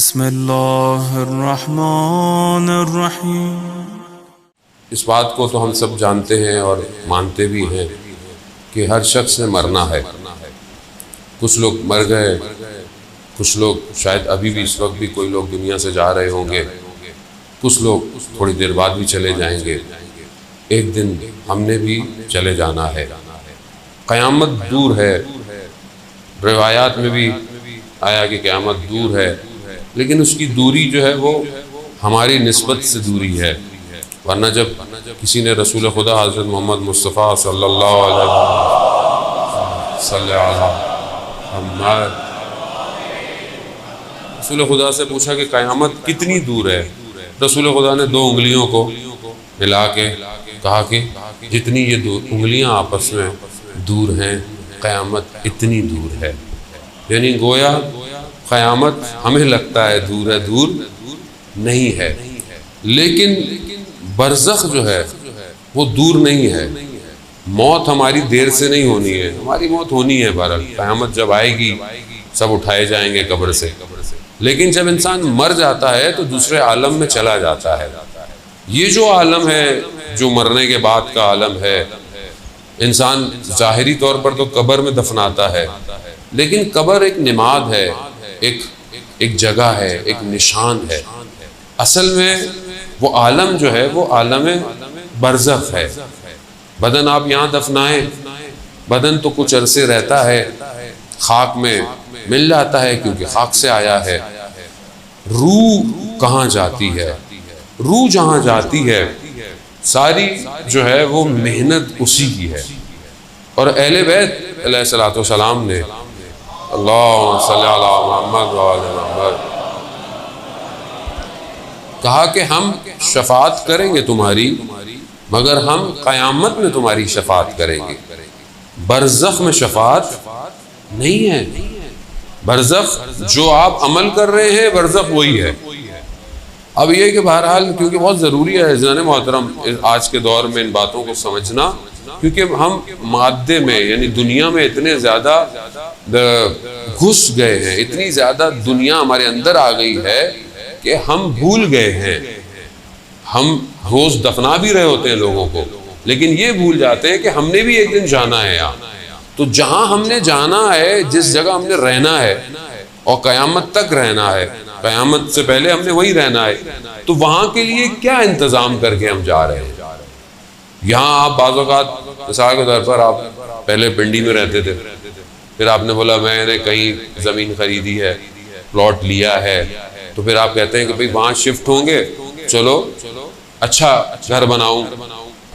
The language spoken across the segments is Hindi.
बिस्मिल्लाहिर्रहमानिर्रहीम। इस बात को तो हम सब जानते हैं और मानते भी हैं कि हर शख्स ने मरना है। कुछ लोग मर गए, कुछ लोग शायद अभी भी इस वक्त भी कोई लोग दुनिया से जा रहे होंगे, कुछ लोग थोड़ी देर बाद भी चले जाएंगे। एक दिन हमने भी चले जाना है। क़यामत दूर है, रिवायात में भी आया कि क़यामत दूर है, लेकिन उसकी दूरी जो है वो हमारी निस्बत से दूरी है। वरना जब किसी ने रसूल खुदा हज़रत मोहम्मद मुस्तफ़ा सल्लल्लाहु अलैहि वसल्लम रसूल खुदा से पूछा कि क़यामत कितनी दूर है, रसूल खुदा ने दो उंगलियों को मिला के कहा कि जितनी ये दो उंगलियां आपस में दूर हैं, क़यामत इतनी दूर है। यानी गोया क़यामत हमें लगता है दूर है, दूर नहीं है, लेकिन बरज़ख जो है वो दूर नहीं है। मौत हमारी देर से नहीं होनी है, हमारी मौत होनी है। बहरहाल क़यामत जब आएगी सब उठाए जाएंगे कब्र से, लेकिन जब इंसान मर जाता है तो दूसरे आलम में चला जाता है। ये जो आलम है, जो मरने के बाद का आलम है, इंसान ज़ाहिरी तौर पर तो कब्र में दफनाता है, लेकिन कब्र एक निमाद है, एक जगह है, एक निशान है। असल में वो आलम जो है वो आलम बरज़ख है। बदन आप यहाँ दफनाएं, बदन तो कुछ अरसे रहता है, खाक में मिल जाता है क्योंकि खाक से आया है। रूह कहाँ जाती है? रूह जहाँ जाती है सारी जो है वो मेहनत उसी की है। और अहले बैत अलैहिस्सलातु वस्सलाम ने अल्लाहुम्मा सल्ली अला मुहम्मद व आले मुहम्मद कहा कि हम शफाअत करेंगे तुम्हारी, मगर हम क़यामत में तुम्हारी शफाअत करेंगे। बरज़ख में शफाअत नहीं है। बरज़ख जो आप अमल कर रहे हैं, बरज़ख वही है। अब ये कि बहरहाल क्योंकि बहुत ज़रूरी है इज़्ज़ान मोहतरम आज के दौर में इन बातों को समझना, क्योंकि हम मादे में यानी दुनिया में इतने ज़्यादा घुस गए हैं, इतनी ज़्यादा दुनिया हमारे अंदर आ गई है कि हम भूल गए हैं। हम रोज़ दफना भी रहे होते हैं लोगों को, लेकिन ये भूल जाते हैं कि हमने भी एक दिन जाना है यहाँ। तो जहाँ हमने जाना है, जिस जगह हमने रहना है और क़यामत तक रहना है, क़यामत से पहले हमने वहीं रहना है, तो वहाँ के लिए क्या इंतज़ाम करके हम जा रहे हैं। यहाँ आप बाज़ औक़ात मिसाल के तौर पर आप पहले पिंडी में रहते थे, फिर आपने बोला मैंने कहीं ज़मीन ख़रीदी है, प्लॉट लिया है, तो फिर आप कहते हैं कि भाई वहाँ शिफ्ट होंगे, चलो अच्छा घर बनाऊँ,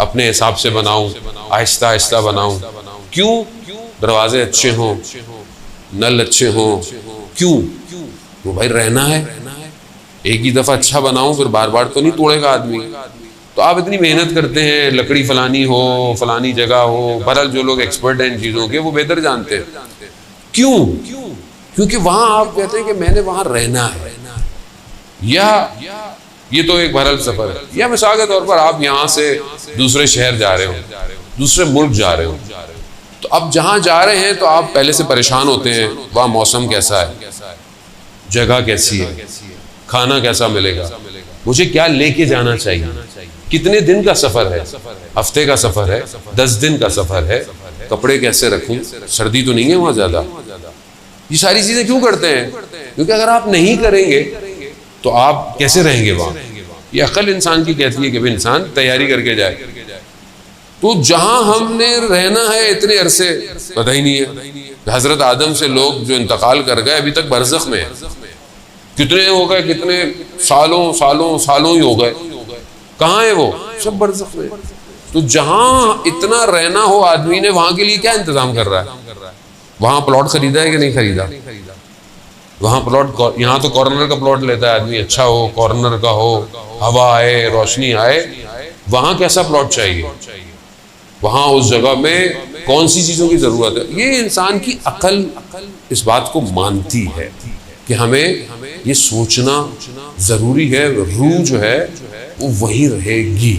अपने हिसाब से बनाऊँ, आहिस्ता आहिस्ता बनाऊँ। क्यों? दरवाजे अच्छे हों, नल अच्छे हों। क्यों? वो भाई रहना है, एक ही दफ़ा अच्छा बनाऊँ, फिर बार बार तो नहीं तोड़ेगा आदमी। तो आप इतनी मेहनत करते हैं, लकड़ी फलानी हो, फलानी जगह हो। बहरहाल जो लोग एक्सपर्ट हैं इन चीज़ों के वो बेहतर जानते हैं। क्यों? क्योंकि वहाँ आप कहते हैं कि मैंने वहाँ रहना है। या ये तो एक बहरहाल सफ़र है, या मिसाल के तौर पर आप यहाँ से दूसरे शहर जा रहे हो, दूसरे मुल्क जा रहे हो, तो अब जहाँ जा रहे हैं तो आप पहले से परेशान होते हैं, वहाँ मौसम कैसा है, जगह कैसी है, खाना कैसा मिलेगा, मुझे क्या लेके जाना चाहिए, कितने दिन का सफ़र है, हफ्ते का सफ़र है, 10 दिन का सफ़र है, कपड़े कैसे रखूँ, सर्दी तो नहीं है वहाँ ज़्यादा। ये सारी चीज़ें क्यों करते हैं? क्योंकि अगर आप नहीं करेंगे तो आप कैसे रहेंगे वहाँ। ये अक्ल इंसान की कहती है कि भाई इंसान तैयारी करके जाए। तो जहाँ हमने रहना है इतने अरसे पता ही नहीं है। हज़रत आदम से लोग जो इंतकाल कर गए अभी तक बरज़ख में है। कितने हो गए, कितने सालों सालों सालों ही हो गए, कहाँ है वो? सब बरज़ख में। तो जहाँ इतना रहना हो आदमी ने, वहाँ के लिए क्या इंतज़ाम कर रहा है? वहाँ प्लॉट खरीदा है कि नहीं खरीदा? वहाँ प्लॉट, यहाँ तो कॉर्नर का प्लॉट लेता है आदमी, अच्छा हो, कॉर्नर का हो, हवा आए, रोशनी आए। वहाँ कैसा प्लॉट चाहिए? वहाँ उस जगह में कौन सी चीज़ों की ज़रूरत है? ये इंसान की अकल इस बात को मानती है कि हमें ये सोचना ज़रूरी है। रूह जो है वो वहीं रहेगी,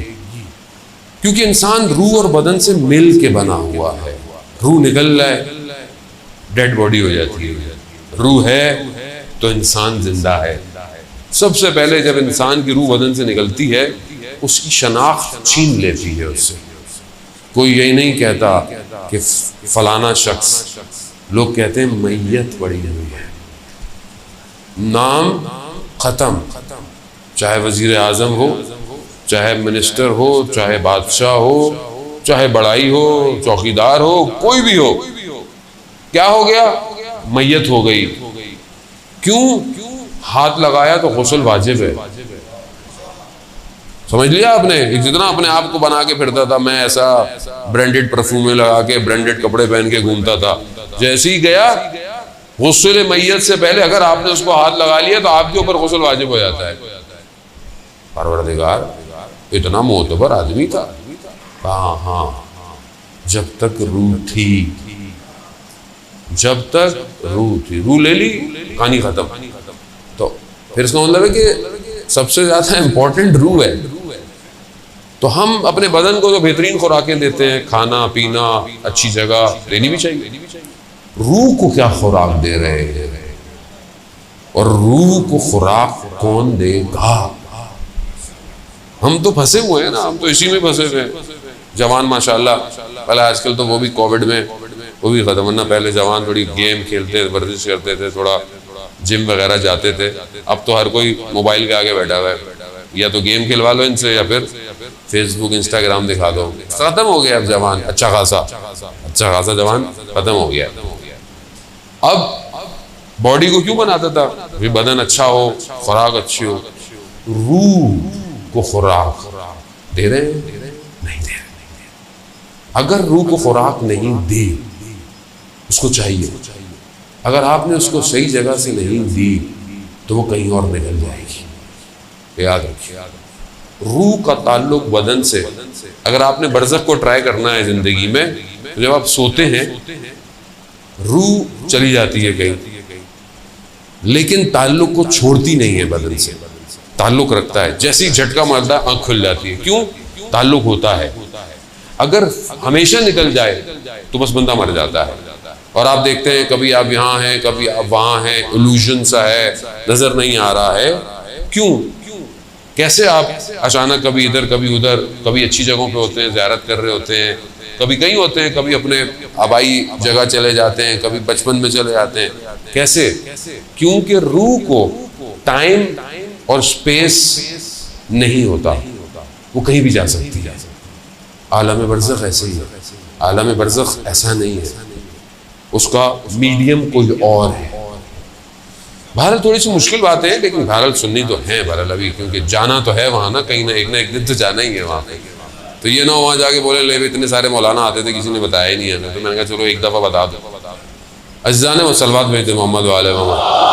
क्योंकि इंसान रूह और बदन से मिल के बना हुआ है। रूह निकल रहा है, डेड बॉडी हो जाती है। रूह है तो इंसान जिंदा है। सबसे पहले जब इंसान की रूह बदन से निकलती है, उसकी शनाख्त छीन लेती है उससे। कोई यही नहीं कहता कि फलाना शख्स, लोग कहते हैं मैयत पड़ी हुई है, नाम खत्म। चाहे वजीर आजम हो, चाहे मिनिस्टर हो, चाहे बादशाह हो, चाहे बड़ाई हो, चौकीदार हो, कोई भी हो, क्या हो गया? मैयत हो गई। क्यों? हाथ लगाया तो गुस्ल वाजिब है। समझ लिया आपने? जितना अपने आप को बना के फिरता था, मैं ऐसा ब्रांडेड परफ्यूम लगा के, ब्रांडेड कपड़े पहन के घूमता था, जैसे ही गया गुस्ल मैयत से पहले अगर आपने उसको हाथ लगा लिया तो आपके ऊपर गुस्ल वाजिब हो जाता है। परवरदिगार इतना मोतबर आदमी था। हाँ, जब तक रूह थी, जब तक रूह थी, रूह ले ली, कहानी खत्म। तो फिर इसका मतलब है कि सबसे ज्यादा इंपॉर्टेंट रूह है। तो हम अपने बदन को तो बेहतरीन खुराकें देते हैं, खाना पीना, अच्छी जगह देनी भी चाहिए। रूह को क्या खुराक दे रहे हैं? और रूह को खुराक कौन देगा? हम तो फंसे हुए हैं ना, हम तो इसी में फंसे हुए हैं। जवान माशाल्लाह, पहले आजकल तो वो भी कोविड में वो भी खत्म, वरना पहले जवान थोड़ी गेम खेलते, वर्जिश करते थे, थोड़ा जिम वगैरह जाते थे। अब तो हर कोई मोबाइल के आगे बैठा हुआ है, या तो गेम खिलवा लो इनसे या फिर फेसबुक इंस्टाग्राम दिखा दो। खत्म हो गया अब जवान, अच्छा खासा जवान खत्म हो गया। अब बॉडी को क्यों बनाता था? भी बदन अच्छा हो, खुराक अच्छी हो। रूह को खुराक दे रहे हैं? नहीं दे रहे। अगर रूह को खुराक नहीं दी, उसको चाहिए, अगर आपने उसको सही जगह से नहीं दी तो वो कहीं और निकल जाएगी। याद रखिए, रूह का ताल्लुक बदन से। अगर आपने बरज़ख को ट्राई करना है जिंदगी में, तो जब आप सोते हैं रूह चली जाती है कहीं, लेकिन ताल्लुक को छोड़ती नहीं है, बदन से ताल्लुक रखता है। जैसे ही झटका मारता है आंख खुल जाती है। क्यों? ताल्लुक होता है। अगर हमेशा निकल जाए तो बस बंदा मर जाता है। और आप देखते हैं कभी आप यहाँ हैं, कभी आप वहाँ हैं, इल्यूजन सा है, नजर नहीं आ रहा है। क्यों? कैसे आप अचानक कभी इधर कभी उधर, कभी अच्छी जगहों पे होते हैं, ज़ियारत कर रहे होते हैं, कभी कहीं होते हैं, कभी अपने आबाई जगह चले जाते हैं, कभी बचपन में चले जाते हैं। कैसे? क्योंकि रूह को टाइम और स्पेस नहीं होता, वो कहीं भी जा सकती है। आलम बरज़ख ऐसे ही है। आलम बरज़ख ऐसा नहीं है, उसका मीडियम कोई और है। बहरहाल थोड़ी सी मुश्किल बातें हैं, लेकिन बहरहाल सुननी तो है बहरहाल अभी, क्योंकि जाना तो है वहाँ ना, कहीं ना एक दिन तो जाना ही है वहाँ पे। तो ये ना वहाँ जाके बोले ले इतने सारे मौलाना आते थे, किसी ने बताया ही नहीं हमें। तो मैंने कहा चलो एक दफ़ा बता दो। अज़्ज़ान व सलवात भेजते मोहम्मद वाले मोहम्मद।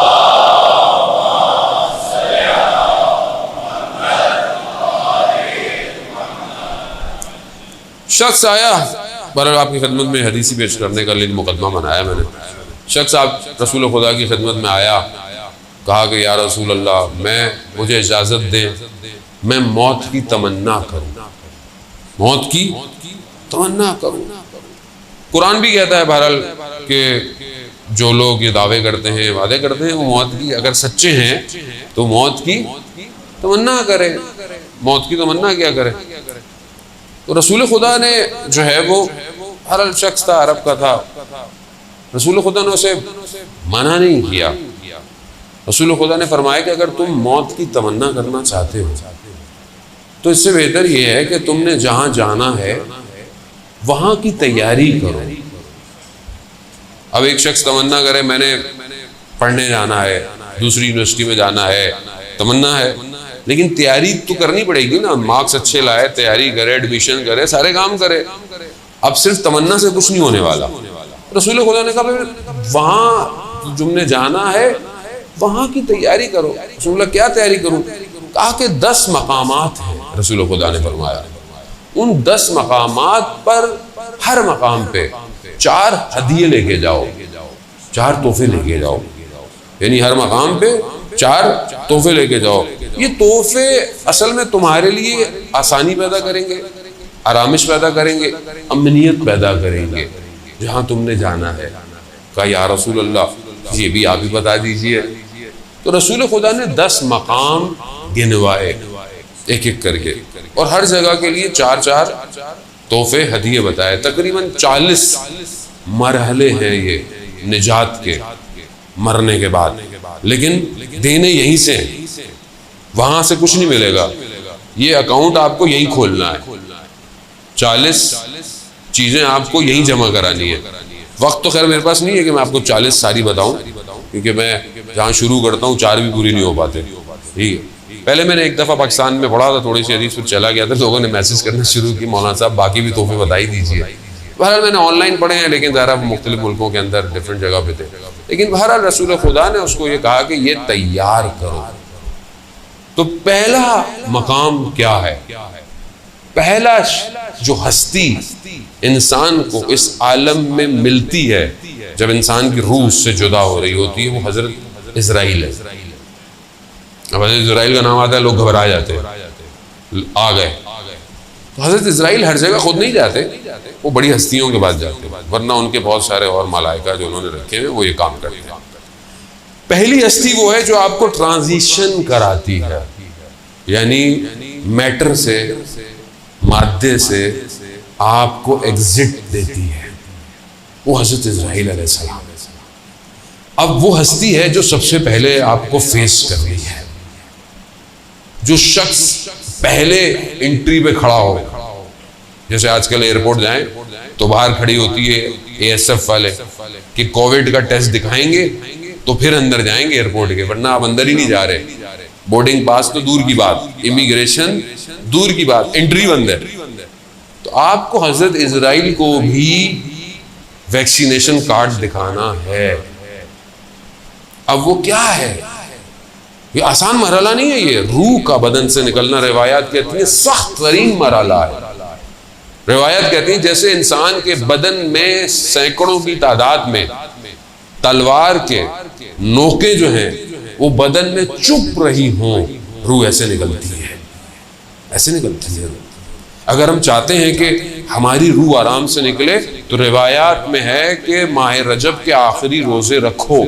शख्स आया, बहरहाल आपकी खिदमत में हदीसी पेश करने का लिए मुकदमा बनाया मैंने। शख्स आप रसूल खुदा की खिदमत में आया, कहा कि या रसूल अल्लाह, मुझे इजाज़त दें, मैं मौत की तमन्ना करूँ, मौत की तमन्ना करूँ। कुरान भी कहता है बहरहाल कि जो लोग ये दावे करते हैं, वादे करते हैं, वो मौत की अगर सच्चे हैं तो मौत की तमन्ना करें। मौत की तमन्ना क्या करें? तो रसूल खुदा ने जो है वो हर शख्स था, अरब का था, रसूल खुदा ने उसे मना नहीं किया। रसूल खुदा ने फरमाया कि अगर तुम मौत की तमन्ना करना चाहते हो तो इससे बेहतर ये है कि तुमने जहाँ जाना है वहाँ की तैयारी करो। अब एक शख्स तमन्ना करे मैंने पढ़ने जाना है, दूसरी यूनिवर्सिटी में जाना है, तमन्ना है, लेकिन तैयारी तो करनी पड़ेगी ना। मार्क्स अच्छे लाए, तैयारी करे, एडमिशन करे, सारे काम करे। अब सिर्फ तमन्ना से कुछ नहीं होने वाला। रसूल खुदा ने कहा वहाँ तुमने जाना है वहाँ की तैयारी करो। रसूल क्या तैयारी करूँ? कहा कि 10 मकामात हैं। रसूल खुदा ने फरमाया उन 10 मकामात पर हर मकाम पे 4 हदिये लेके जाओ, 4 तोहफे लेके जाओ। यानी हर मकाम पे 4 तोहफे लेके जाओ। ये तोहफे असल में तुम्हारे लिए आसानी पैदा करेंगे, आरामिश पैदा करेंगे, अमनीयत पैदा करेंगे जहाँ तुमने जाना है। कहा या रसूल अल्लाह, ये भी आप ही बता दीजिए। तो रसूल खुदा ने 10 मकाम गिनवाए एक एक करके, और हर जगह के लिए 4-4 तोहफे हदिये बताए। तकरीबन 40 मरहले हैं ये निजात के, मरने के बाद, लेकिन देने यहीं से हैं, वहां से कुछ नहीं मिलेगा। ये अकाउंट आपको यहीं खोलना है, 40 चीजें आपको यहीं जमा करानी है। वक्त तो खैर मेरे पास नहीं है कि मैं आपको 40 सारी बताऊं, क्योंकि मैं जहां शुरू करता हूं 4 भी पूरी नहीं हो पाते। ठीक है, पहले मैंने एक दफ़ा पाकिस्तान में पढ़ा था, थोड़ी सी हदीस, फिर चला गया था, लोगों ने मैसेज करना शुरू की, मौलाना साहब बाकी भी तोहफे बता ही दीजिए। बहरहाल मैंने ऑनलाइन पढ़े हैं, लेकिन ज़रा मुख्तलिफ मुल्कों के अंदर डिफरेंट जगह पे थे। लेकिन बहरहाल रसूल खुदा ने उसको ये कहा कि ये तैयार करो। तो पहला मकाम क्या है? पहला जो हस्ती इंसान को इस आलम में मिलती है जब इंसान की रूह से जुदा हो रही होती है, वो हजरत इजराइल है। अब हजरत इजराइल का नाम आता है, लोग घबरा जाते हैं, आ गए। तो हजरत इजराइल हर जगह खुद नहीं जाते, वो बड़ी हस्तियों के पास जाते हैं, वरना उनके बहुत सारे और मलाइका जो उन्होंने रखे हैं वो ये काम करते हैं। पहली हस्ती वो है जो आपको ट्रांजिशन कराती है, यानी मैटर से, मादे से आपको एग्जिट देती है, वो हजरत इजराइल अलैहिस्सलाम। अब वो हस्ती है जो सबसे पहले आपको फेस करनी है। जो शख्स पहले एंट्री पे खड़ा हो, जैसे आजकल एयरपोर्ट जाएं तो बाहर खड़ी होती है ASF वाले कि कोविड का टेस्ट दिखाएंगे तो फिर अंदर जाएंगे एयरपोर्ट के, वरना आप अंदर ही नहीं जा रहे। बोर्डिंग पास तो दूर की बात, इमिग्रेशन दूर की बात, एंट्री बंद है। तो आपको हजरत इजराइल को भी वैक्सीनेशन कार्ड दिखाना है। अब वो क्या है? ये आसान मरहला नहीं है, ये रूह का बदन से निकलना रिवायात कहती है सख्त तरीन मरहला है। रिवायत कहती है जैसे इंसान के बदन में सैकड़ों की तादाद में तलवार के नोके जो हैं वो बदन में चुप रही हों, रूह ऐसे निकलती है, ऐसे निकलती है। अगर हम चाहते हैं कि हमारी रूह आराम से निकले तो रिवायात में है कि माह रजब के आखिरी रोजे रखो,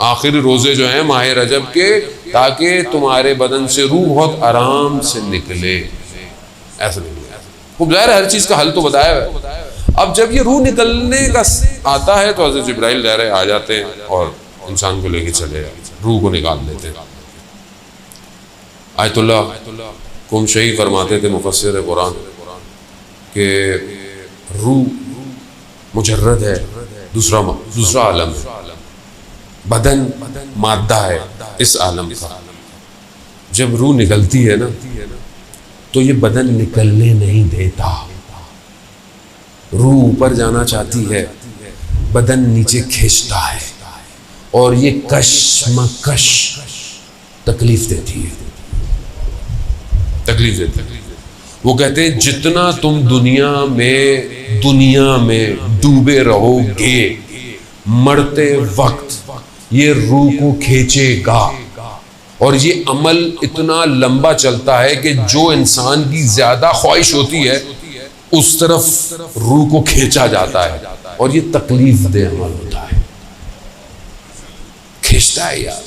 आखिरी रोजे जो हैं माह रजब के, ताकि तुम्हारे बदन से रूह बहुत आराम से निकले। ऐसा नहीं, खूब ज़ाहिर हर चीज़ का हल तो बताया है। अब जब ये रूह निकलने का आता है तो हज़रत जिब्राइल ज़ाहिर आ जाते हैं और इंसान को लेके चले रूह को निकाल देते हैं। आयतुल्लाह कुमशई फरमाते थे मुफस्सिर कुरान कि रूह मुजर्रद है, दूसरा आलम है, बदन मादा है इस आलम का। जब रूह निकलती है ना तो ये बदन निकलने नहीं देता। रूह ऊपर जाना चाहती है, बदन नीचे खींचता है और ये कशमकश तकलीफ देती है, तकलीफ देती है। वो कहते हैं जितना तुम दुनिया में डूबे रहोगे, मरते वक्त ये रूह को खींचेगा। और ये अमल इतना लंबा चलता है कि जो इंसान की ज्यादा ख्वाहिश होती है उस तरफ रूह को खींचा जाता है, और ये तकलीफ दे अमल होता है, खींचता है यार।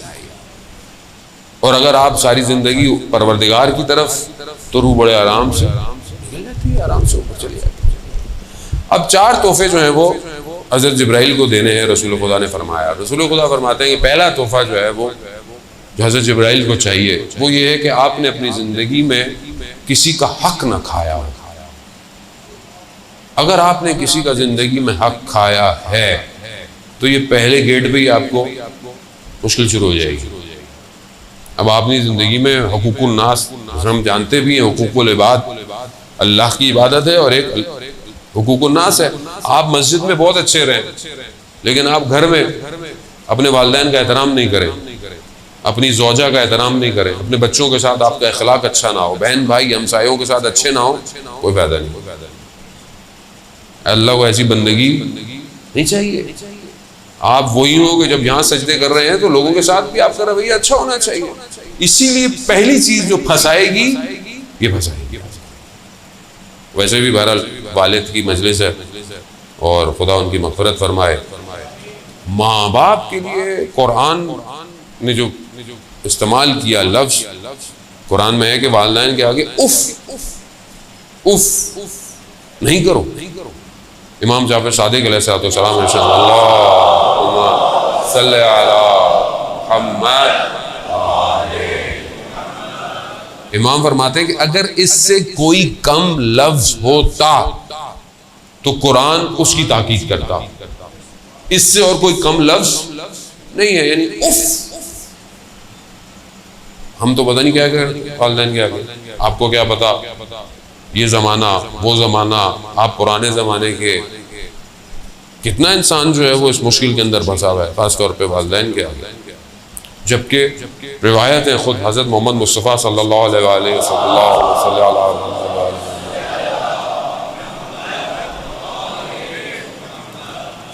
और अगर आप सारी जिंदगी परवरदिगार की तरफ, तो रूह बड़े आराम से निकल जाती है, आराम से ऊपर चली जाती है। अब 4 तोहफे जो हैं वो हज़रत जिब्राइल को देने हैं, रसूल खुदा ने फरमाया। रसूल खुदा फरमाते हैं कि पहला तोहफा जो है वो जो हज़रत जिब्राइल को चाहिए वो ये है कि आपने अपनी ज़िंदगी में किसी का हक ना खाया हो। अगर आपने किसी का ज़िंदगी में हक खाया है तो ये पहले गेट पे ही आपको मुश्किल शुरू हो जाएगी। अब आपने ज़िंदगी में हुकूकुन नास, हम जानते भी हैं हुकूकुल इबाद अल्लाह की इबादत है और एक हुकूकुन नास है। आप मस्जिद में बहुत अच्छे रहें, लेकिन आप घर में अपने वालिदैन का एहतराम नहीं करें, अपनी ज़ौजा का एहतराम नहीं करें, अपने बच्चों के साथ आपका अखलाक अच्छा ना हो, बहन भाई हमसायों के साथ अच्छे ना हो, कोई फायदा नहीं। अल्लाह को ऐसी बंदगी नहीं चाहिए। आप वही हो कि जब यहाँ सजदे कर रहे हैं तो लोगों के साथ भी आपका रवैया अच्छा होना चाहिए। इसीलिए पहली चीज जो फंसाएगी ये फंसाएगी। वैसे भी बहरहाल वालिद की मजलिस है और खुदा उनकी मग़फ़िरत फरमाए। माँ बाप के लिए कुरान ने जो इस्तेमाल किया लफ्ज कुरान में है कि वालिदैन के आगे उफ उफ नहीं करो। इमाम जाफर सादिक अलैहिस्सलाम अल्लाहुम्मा सल्ली अला मुहम्मद। इमाम फरमाते हैं कि अगर इससे कोई कम लफ्ज होता तो कुरान उसकी ताकीद करता, इससे और कोई कम लफ्ज नहीं है। यानी उफ, हम तो पता नहीं क्या कर वालिदैन के आगे, आपको क्या पता, ये जमाना वो जमाना, आप पुराने जमाने के। कितना इंसान जो है वो इस मुश्किल के अंदर फंसा हुआ है, खासतौर पे वालिदैन के आगे। जबकि रिवायत है खुद हज़रत मोहम्मद मुस्तफ़ा सल्लल्लाहु अलैहि वसल्लम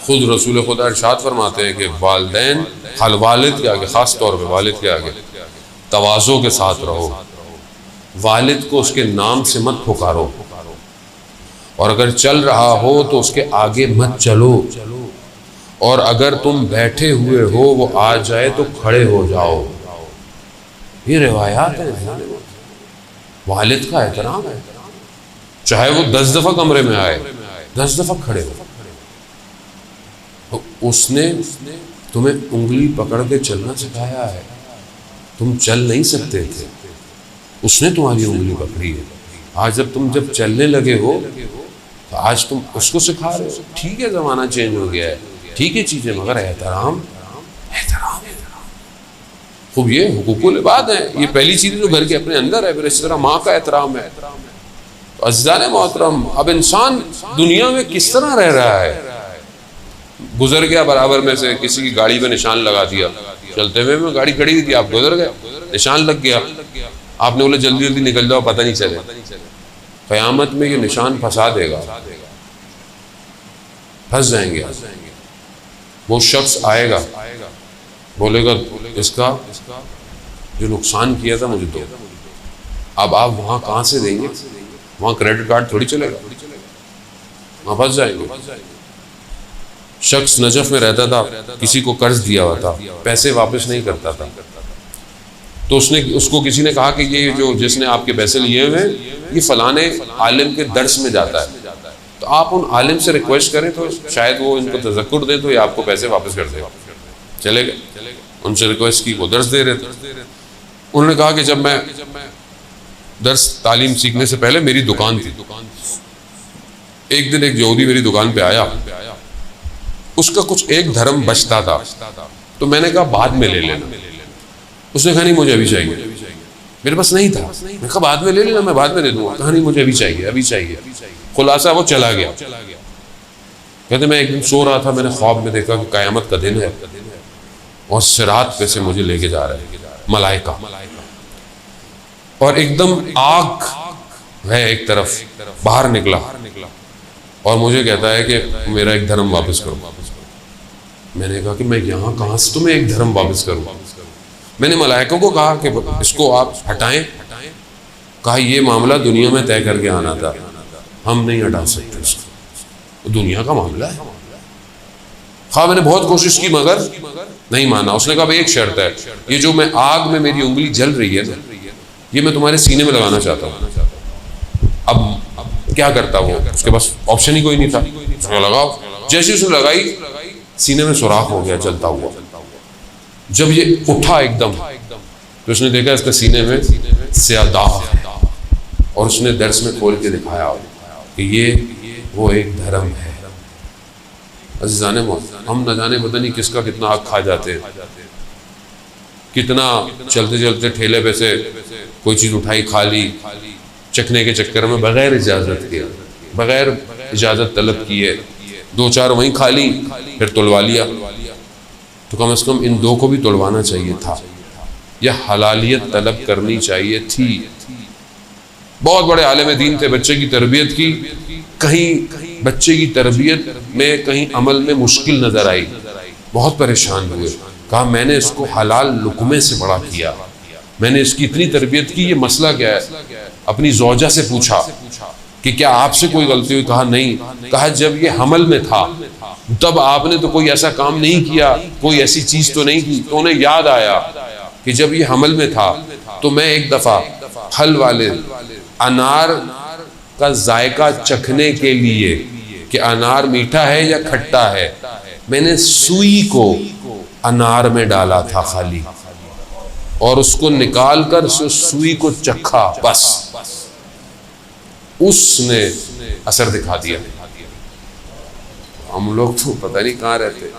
खुद रसूल खुदा इरशाद फरमाते हैं कि वालिदैन वालिद के आगे, ख़ास तौर पे वालिद के आगे तवाज़ो के साथ रहो। वालिद को उसके नाम से मत पुकारो, और अगर चल रहा हो तो उसके आगे मत चलो, और अगर तुम बैठे हुए हो वो आ जाए तो खड़े हो जाओ। ये रिवायात है, वालिद का एहतराम है। चाहे वो 10 दफ़ा कमरे में आए, 10 दफ़ा खड़े हो। तो उसने तुम्हें उंगली पकड़ के चलना सिखाया है, तुम चल नहीं सकते थे, उसने तुम्हारी उंगली पकड़ी है। आज जब चलने लगे हो तो आज तुम उसको सिखा रहे हो। ठीक है, ज़माना चेंज हो गया है, ठीक है चीज़ें, मगर एहतराम खूब। ये हुकूकुल इबाद है, ये पहली चीज़ जो घर के अपने अंदर है। फिर इस तरह माँ का एहतराम है। तो अज़ीज़ान मोहतरम, अब इंसान दुनिया में किस तरह रह रहा है। गुजर गया बराबर में से, किसी की गाड़ी पे निशान लगा दिया, चलते हुए में गाड़ी खड़ी हुई थी, आप गुजर गए, निशान लग गया, आपने बोले जल्दी जल्दी निकल जाओ, पता नहीं चले। क़यामत में ये निशान फंसा देगा, फंस जाएंगे। वो शख्स आएगा, बोलेगा इसका जो नुकसान किया था मुझे दो। अब आप वहाँ कहाँ से देंगे, वहाँ क्रेडिट कार्ड थोड़ी चलेगा, वहाँ फंस जाएंगे। शख्स नजफ में रहता था, किसी को कर्ज दिया हुआ था, पैसे वापस नहीं करता था, तो उसको किसी ने कहा कि ये जो जिसने आपके पैसे लिए हुए हैं ये फलाने आलिम के दर्स में जाता है, तो आप उन आलिम से रिक्वेस्ट करें तो शायद वो इनको तज़क्कुर दे तो ये आपको पैसे वापस कर देगा। चले गए, उनसे रिक्वेस्ट की, वो दर्स दे रहे थे। उन्होंने कहा कि जब मैं दर्स तालीम सीखने से पहले मेरी दुकान थी, एक दिन एक यहूदी मेरी दुकान पे आया, उसका कुछ एक धर्म बचता था, तो मैंने कहा बाद में ले लेना। उसने कहा नहीं मुझे अभी चाहिए, मेरे पास नहीं था। मैंने कहा बाद में ले लेना, मैं बाद में दे दूंगा। कहा नहीं मुझे अभी चाहिए, अभी चाहिए। खुलासा वो चला गया। कहते मैं एक दिन सो रहा था, मैंने ख्वाब में देखा कि क़यामत का दिन है और सिरात पे से मुझे लेके जा रहा है मलाइका, और एकदम आग है एक तरफ, बाहर निकला और मुझे कहता है कि मेरा एक धर्म वापस करो। मैंने कहा कि मैं यहाँ कहाँ से तुम्हें एक धर्म वापस करूँ। मैंने मलाइकों को कहा कि इसको आप हटाएं। कहा ये मामला दुनिया में तय करके आना था, हम नहीं हटा सकते इसको, दुनिया का मामला है। हाँ मैंने बहुत कोशिश की मगर नहीं माना। उसने कहा भाई एक शर्त है, ये जो मैं आग में मेरी उंगली जल रही है ना, ये मैं तुम्हारे सीने में लगाना चाहता हूँ। अब क्या करता वो, उसके पास ऑप्शन ही कोई नहीं था। उसने लगाओ, जैसे उसने लगाई सीने में सुराख हो गया जलता हुआ। जब ये उठा एकदम तो उसने देखा इसके सीने में स्याह दाग है, और उसने दर्स में खोल के दिखाया कि ये वो एक धर्म है। अज़ीज़ाने हम न जाने पता नहीं किसका कितना आग खा जाते हैं, कितना चलते चलते ठेले पे से कोई चीज़ उठाई खा ली, चखने के चक्कर में बगैर इजाज़त के, बगैर इजाज़त तलब किए, 2-4 वहीं खा ली, फिर तुलवा लिया। तो कम से कम इन दो को भी तुलवाना चाहिए था, यह हलालियत तलब करनी चाहिए थी। बहुत बड़े आलिम दीन थे, बच्चे की तरबियत की, कहीं बच्चे की तरबियत में कहीं अमल में मुश्किल नज़र आई, बहुत परेशान हुए। कहा मैंने इसको हलाल लुकमे से बड़ा किया, मैंने इसकी इतनी तरबियत की, ये मसला क्या है। अपनी ज़ौजा से पूछा कि क्या आपसे कोई गलती हुई? कहा नहीं। कहा जब ये हमल में था तब आपने तो कोई ऐसा काम नहीं किया, कोई ऐसी चीज तो नहीं की। तो उन्हें याद आया कि जब ये हमल में था तो मैं एक दफा फल वाले अनार का जायका चखने के लिए कि अनार मीठा है या खट्टा है, मैंने सुई को अनार में डाला था खाली, और उसको निकाल कर सुई को चखा, बस उसने असर दिखा दिया। हम लोग तो पता नहीं कहाँ रहते।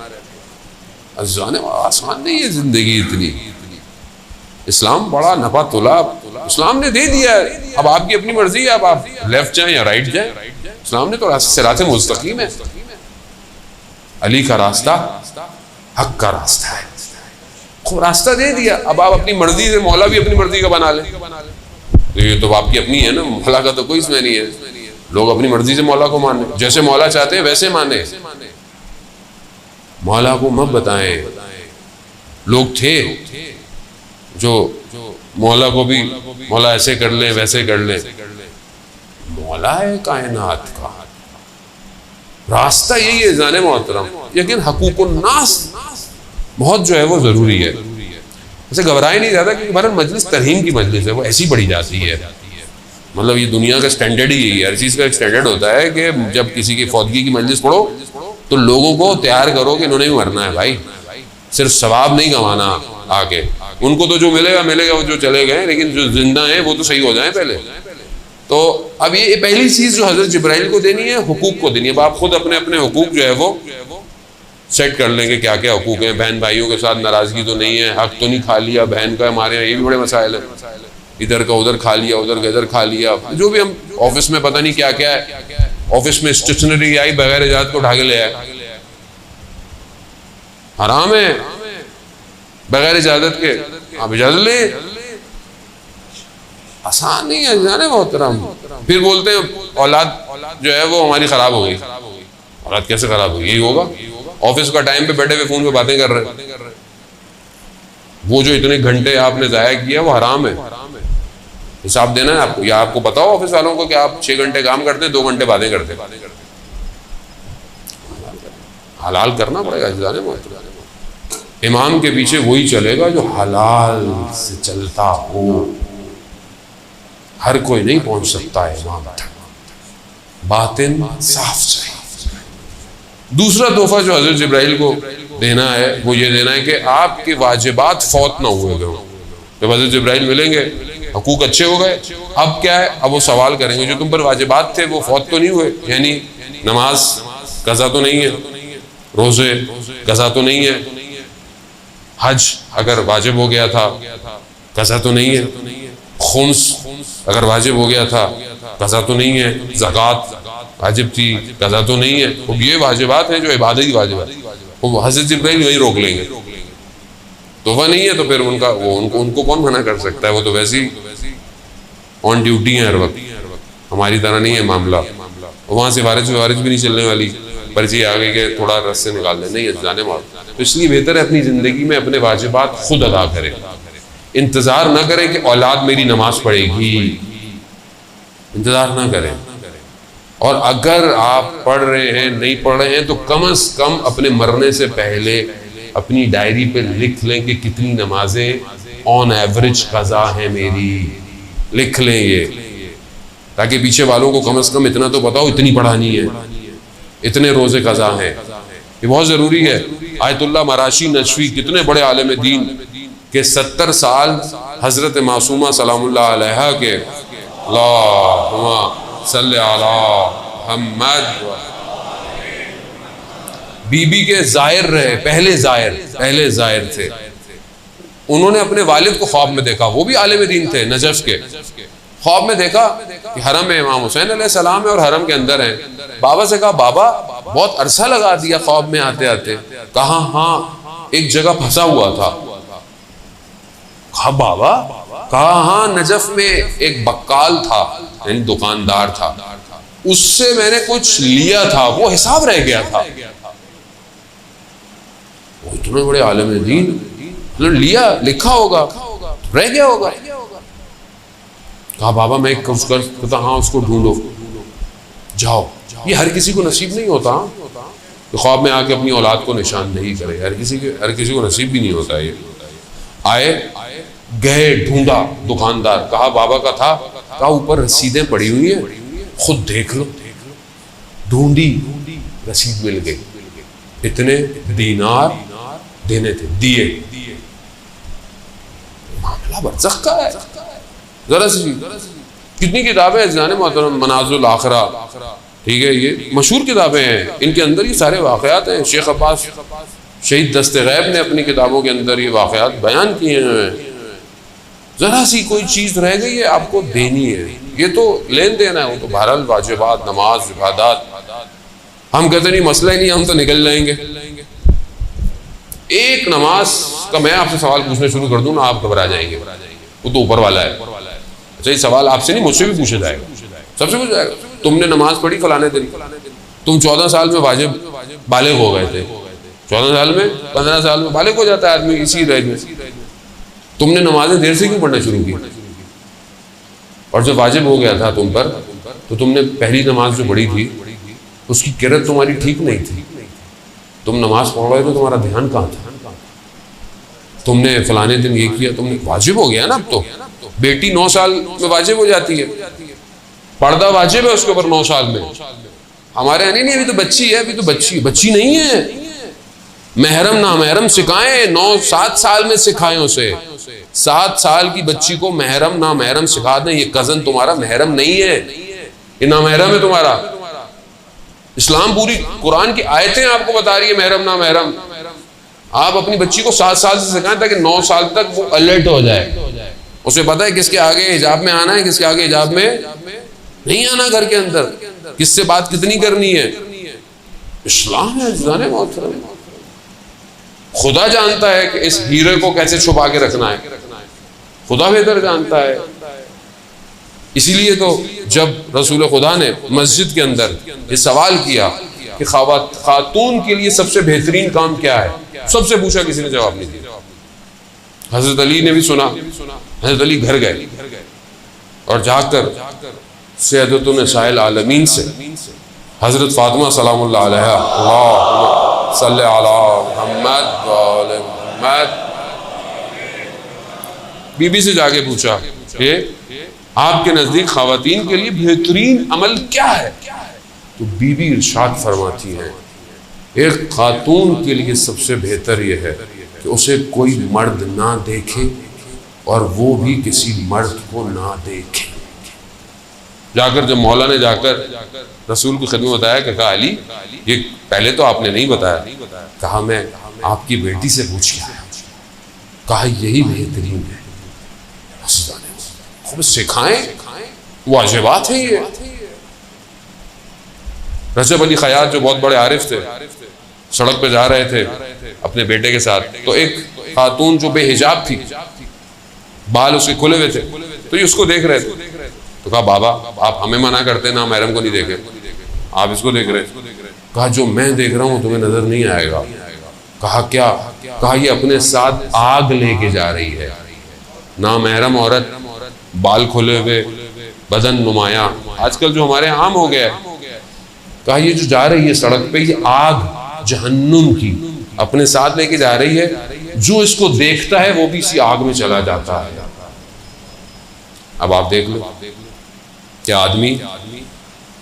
अज़ाने आसान नहीं है जिंदगी इतनी। इस्लाम बड़ा नफा तुला, इस्लाम ने दे दिया है। अब आपकी अपनी मर्जी है, अब आप लेफ्ट जाएं या राइट जाएं। इस्लाम ने तो सिरात मुस्तकीम है, अली का रास्ता हक का रास्ता है, खूब रास्ता दे दिया। अब आप अपनी मर्जी से, मौला भी अपनी मर्जी का बना ले, तो ये तो आपकी अपनी है ना, मौला का तो कोई इसमें नहीं है। लोग अपनी मर्जी से मौला को माने, जैसे मौला चाहते हैं वैसे माने, मौला को मत बताएं। लोग थे जो मौला को भी मौला ऐसे कर ले वैसे कर ले। मौला है कायनात का, रास्ता यही है जाने मोहतरम। लेकिन हकूकुन नास बहुत जो है वो जरूरी है। उसे घबराए नहीं जाता क्योंकि भारत मजलिस तरहीम की मजलिस है, वो ऐसी पढ़ी जाती है। मतलब ये दुनिया का स्टैंडर्ड ही यही है। हर चीज़ का एक स्टैंडर्ड होता है कि जब किसी की फौतगी की मजलिस पढ़ो तो लोगों को तैयार करो कि इन्होंने भी मरना है भाई, सिर्फ सवाब नहीं कमाना आगे। उनको तो जो मिलेगा मिलेगा, वो जो चले गए, लेकिन जो जिंदा हैं वो तो सही हो जाए पहले। तो अब ये पहली चीज़ जो हज़रत जिब्राइल को देनी है, हुकूक को देनी है। अब आप खुद अपने अपने हुकूक जो है वो सेट कर लेंगे, क्या क्या हुकूक हैं। बहन भाइयों के साथ नाराज़गी तो नहीं है, हक तो नहीं खा लिया बहन का, हमारे यहाँ ये भी बड़े मसाइल हैं। इधर का उधर खा लिया, उधर का इधर खा लिया, जो भी हम ऑफिस में पता नहीं क्या क्या है। ऑफिस में स्टेशनरी आई बगैर इजाजत को उठा के ले आए, हराम है बगैर इजाजत के। आप इजाजत ले, आसान नहीं है जाने मोहतरम। फिर बोलते हैं औलाद जो है वो हमारी खराब हो गई। औलाद कैसे खराब होगी? यही होगा, ऑफिस का टाइम पे बैठे हुए फोन पे बातें कर रहे हैं। वो जो इतने घंटे आपने जाया किया वो हराम है, हिसाब देना है आपको। या आपको बताओ ऑफिस वालों को कि आप 6 घंटे काम करते हैं, 2 घंटे बातें करते हैं। हलाल करना पड़ेगा जाने मोहतरम। इमाम के पीछे वही चलेगा जो हलाल से चलता हो। हर कोई नहीं पहुंच सकता है इमाम तक, बातिन साफ चाहिए। दूसरा तोहफा जो हजरत जिब्राइल को देना है वो ये देना है कि आपके वाजिबात फौत ना हुए गए। जब हजरत जिब्राइल मिलेंगे, हकूक अच्छे हो गए, अब क्या है, अब वो सवाल करेंगे जो तुम पर वाजिबात थे वो फौत तो नहीं हुए, यानी नमाज कज़ा तो नहीं है, रोजे कज़ा तो नहीं है, हज अगर वाजिब हो गया था कज़ा तो नहीं है, खुम्स अगर वाजिब हो गया था कज़ा तो नहीं है, ज़कात वाजिब थी कज़ा तो नहीं है। तो ये वाजिबात हैं जो इबादत की वाजिबात, वो हज़रत जिब्राइल वही रोक लेंगे। तोहफा नहीं है तो फिर उनको कौन मना कर सकता है? वो तो वैसे ही ऑन ड्यूटी है हर वक्त, हमारी तरह नहीं है मामला। वहाँ से वारिज भी नहीं चलने वाली, पर्ची आ गई कि थोड़ा रस से निकाल दे, नहीं जाने मार। तो इसलिए बेहतर है अपनी ज़िंदगी में अपने वाजिबात खुद अदा करें, इंतज़ार ना करें कि औलाद मेरी नमाज पढ़ेगी, इंतज़ार ना करें। और अगर आप पढ़ रहे हैं नहीं पढ़ रहे हैं तो कम से कम अपने मरने से पहले अपनी डायरी पे लिख लें कि कितनी नमाजें ऑन एवरेज कज़ा हैं मेरी, लिख लें ये, ताकि पीछे वालों को कम से कम इतना तो पता हो इतनी पढ़ानी है, इतने रोजे कज़ा हैं। ये बहुत ज़रूरी है। आयतुल्लाह मराशी नशवी कितने बड़े आलिम दीन के 70 साल हज़रत मासूमा सलामुल्लाह अलैहा के अल्लाहुम्मा सल्ली अला मुहम्मद बीबी के ज़ाहिर रहे, पहले ज़ाहिर थे। उन्होंने अपने वालिद को ख्वाब में देखा, वो भी आलिम दीन थे नजफ के। ख्वाब में देखा कि हरम में इमाम हुसैन अलैहिस्सलाम है और हरम के अंदर है। बाबा से कहा बाबा बहुत अरसा लगा दिया ख्वाब में आते आते। कहा हाँ एक जगह फंसा हुआ था। कहा बाबा? कहा हाँ नजफ में एक बक्काल था, यानी दुकानदार था, उससे मैंने कुछ लिया था, वो हिसाब रह गया था। वो इतने बड़े आलिम दीन, लिया लिखा होगा रह गया होगा। कहा बाबा मैं करता हाँ उसको ढूंढो। जाओ। ये हर किसी को नसीब नहीं होता कि ख्वाब में आके अपनी औलाद को निशानदेही करे, हर किसी को नसीब भी नहीं होता। ये आए, गए, ढूंढा दुकानदार, कहा बाबा का था, कहा ऊपर रसीदें पड़ी हुई हैं, खुद देख लो। ढूंढी, रसीद मिल गई, इतने दीनार देने थे, दिए। मामला बरज़ख का है। जरा सी कितनी किताबें हैं जाने मोहतरम, मनाज़िल आखिरा, ठीक है, ये मशहूर किताबें हैं, इनके अंदर ये सारे वाक़यात हैं। शेख अब्बास शहीद दस्ते गैब ने अपनी किताबों के अंदर ये वाक़यात बयान किए हैं। ज़रा सी कोई चीज़ रह गई है, आपको देनी है। ये तो लेन देन है, वो तो बहरहाल वाजिबात, नमाज, इबादत। हम कहते नहीं मसला ही नहीं, हम तो निकल जाएंगे। एक नमाज का मैं आपसे सवाल पूछना शुरू कर दूं ना, आप घबरा जाएंगे, वो तो ऊपर वाला है। अच्छा, ये सवाल आपसे नहीं, मुझसे भी पूछा जाएगा, सबसे पूछा जाएगा। तुमने नमाज पढ़ी फलाने दिन, तुम 14 साल में वाजिब बालिग हो गए थे, 14 साल में, 15 साल में बालिग हो जाता है आदमी इसी रेंज में। तुमने नमाजें देर से क्यों पढ़ना शुरू की? और जब वाजिब हो गया था तुम पर, तो तुमने पहली नमाज जो पढ़ी थी उसकी किरत तुम्हारी ठीक नहीं थी। तुम नमाज पढ़ रहे थे, तुम्हारा ध्यान कहाँ था? तुमने फलाने दिन ये किया, तुमने वाजिब हो गया ना। अब तो बेटी 9 साल में वाजिब हो जाती है, पर्दा वाजिब है उसके ऊपर 9 साल में। हमारे यहाँ नहीं, अभी तो बच्ची है, अभी तो बच्ची नहीं है। महरम ना महरम सिखाएं, 9-7 साल में सिखाएं उसे। 7 साल की बच्ची को महरम ना महरम सिखा दें। ये कजन तुम्हारा महरम नहीं है, ये ना महरम है तुम्हारा। इस्लाम पूरी कुरान की आयतें आपको बता रही है महरम ना महरम। आप अपनी बच्ची को 7 साल से सिखाएं ताकि 9 साल तक वो अलर्ट हो जाए, उसे पता है किसके आगे हिजाब में आना है, किसके आगे हिजाब में नहीं आना, घर के अंदर किससे बात कितनी करनी है। इस्लाम है जाने मोहतरम। खुदा जानता है कि इस हीरे को कैसे छुपा के रखना है, खुदा बेहतर जानता है। इसीलिए तो जब रसूल खुदा ने मस्जिद के अंदर ये सवाल किया कि खातून के लिए सबसे बेहतरीन काम क्या है, सबसे पूछा, किसी ने जवाब नहीं दिया। हजरत अली ने भी सुना, हजरत अली घर गए और जाकर सैयदतुन निसाइल आलमीन से हजरत फातिमा सलामुल्लाह अलैहा, अल्लाहुम्मा सल्ली अला मुहम्मद व आले मुहम्मद, बीबी से जाके पूछा कि आपके नजदीक खवातीन के लिए बेहतरीन अमल क्या है? तो बीबी इरशाद फरमाती है, एक खातून के लिए सबसे बेहतर यह है कि उसे कोई मर्द ना देखे और वो भी किसी मर्द को ना देखे। जाकर जब मौला ने जाकर रसूल की खिदमत बताया कि कहा अली, ये पहले तो आपने नहीं बताया, कहा मैं आपकी बेटी से पूछ के आया, कहा यही बेहतरीन है। खूब सिखाएं, वाजिबात है ये। रजब अली खयात जो बहुत बड़े आरिफ थे, सड़क पे जा रहे थे अपने बेटे के साथ, तो एक खातून जो बेहिजाब थी, बाल उसके खुले हुए थे, तो ये उसको देख रहे थे। तो कहा बाबा आप हमें मना करते ना महरम को नहीं देखे, आप इसको देख रहे। कहा जो मैं देख रहा हूं तुम्हें नजर नहीं आएगा। कहा क्या? कहा ये अपने साथ आग लेके जा रही है। ना महरम औरत, बाल खुले हुए, बदन नुमाया, आजकल जो हमारे आम हो गया है। कहा ये जो जा रही है सड़क पे, ये आग जहन्नुम की अपने साथ लेके जा रही है। जो इसको देखता है वो भी इसी आग में चला जाता है। अब आप देख लो क्या आदमी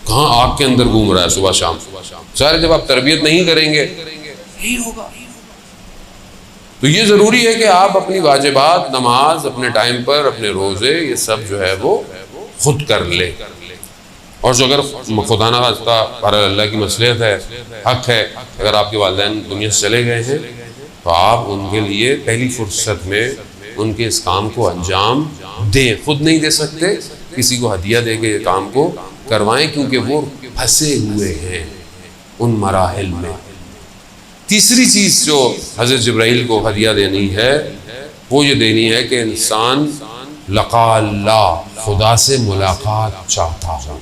कहाँ आग के अंदर घूम रहा है सुबह शाम। सारे जब आप तरबियत नहीं करेंगे यही होगा। तो ये जरूरी है कि आप अपनी वाजिबात, नमाज अपने टाइम पर, अपने रोजे, ये सब जो है वो खुद कर ले। और जो अगर खुदा ना खास्ता अल्लाह की मसलियत है, हक है, अगर आपके वालिदैन दुनिया से चले गए हैं तो आप उनके लिए पहली फुर्सत में उनके इस काम को अंजाम दें। खुद नहीं दे सकते, किसी को हदिया दे के काम को करवाएं, क्योंकि वो फंसे हुए हैं उन मराहिल में। तीसरी चीज़ जो हज़रत जिब्राइल को हदिया देनी है वो ये देनी है कि इंसान लक़ा अल्लाह, खुदा से मुलाकात चाहता हो,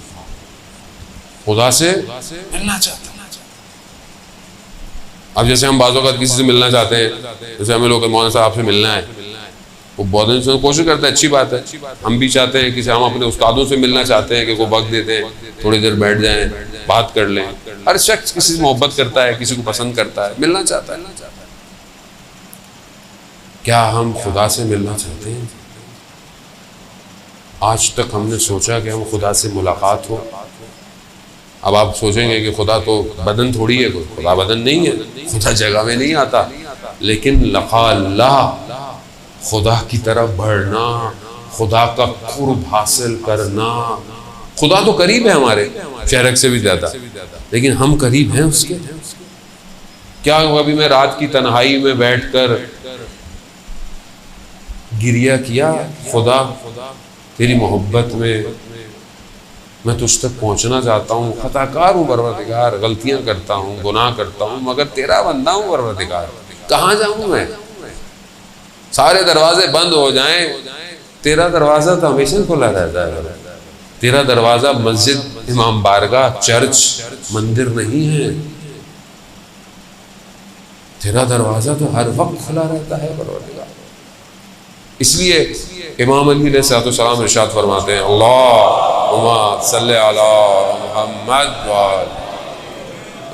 खुदा से मिलना चाहता। अब जैसे हम बाज़ औक़ात किसी से मिलना चाहते हैं, जैसे हमें लोग मौलाना साहब आपसे मिलना है, वो बहुत दिन से कोशिश करता है, अच्छी बात है। हम भी चाहते हैं कि हम अपने उस्तादों से मिलना चाहते हैं कि वो वक्त देते हैं, थोड़ी देर बैठ जाएं, बात कर लें। हर शख्स किसी से मोहब्बत करता है, किसी को पसंद करता है, मिलना चाहता है। क्या हम खुदा से मिलना चाहते हैं? आज तक हमने सोचा कि हम खुदा से मुलाकात हो। अब आप सोचेंगे कि खुदा तो बदन थोड़ी है, कोई खुदा बदन नहीं है, खुदा जगह में नहीं आता। लेकिन लक़ा अल्लाह, खुदा की तरफ बढ़ना, खुदा का कुर्ब हासिल करना। खुदा तो करीब है हमारे शहरक से भी ज़्यादा, लेकिन हम करीब हैं उसके? क्या अभी मैं रात की तन्हाई में बैठकर गिरिया किया, खुदा तेरी मोहब्बत में मैं तुझ तक पहुंचना चाहता हूँ, खताकार हूँ परवरदिगार, गलतियां करता हूँ, गुनाह करता हूँ, मगर तेरा बंदा हूँ परवरदिगार, कहाँ जाऊँ मैं? सारे दरवाजे बंद हो जाएं, तेरा दरवाजा तो हमेशा खुला रहता है। तेरा दरवाजा मस्जिद, इमाम बारगाह, चर्च, मंदिर नहीं है। तेरा दरवाजा तो हर वक्त खुला रहता है परवरदिगार। इसलिए इमाम अली अलैहिस्सलाम इरशाद फरमाते हैं, अल्लाहुम्मा सल्ले अला मुहम्मद।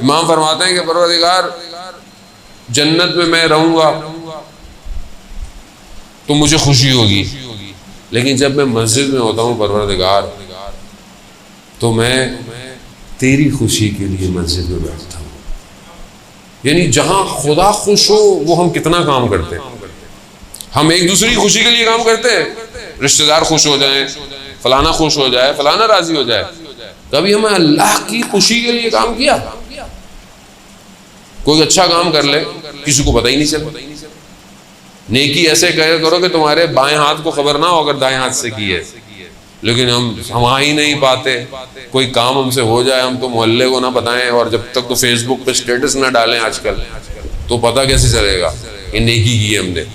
इमाम फरमाते हैं कि परवरदिगार, जन्नत में मैं रहूंगा तो मुझे खुशी होगी, लेकिन जब मैं मस्जिद में होता हूँ परवरदिगार, तो मैं तेरी खुशी के लिए मस्जिद में बैठता हूँ। यानी जहाँ खुदा खुश हो वो हम कितना काम करते हैं। हम एक दूसरे की खुशी के लिए काम करते हैं, रिश्तेदार खुश हो जाएं, फलाना खुश हो जाए, फलाना राजी हो जाए। कभी हमें अल्लाह की खुशी के लिए काम किया? कोई अच्छा काम कर ले, किसी को पता ही नहीं चला। नेकी ऐसे करो कि तुम्हारे बाएं हाथ को खबर ना हो अगर दाएं हाथ से की है, लेकिन हम समा ही नहीं पाते। कोई काम हमसे हो जाए, हम तो मोहल्ले को ना बताएं, और जब तक तो फेसबुक पे स्टेटस ना डालें आजकल, तो पता कैसे चलेगा कि नेकी की है हमने।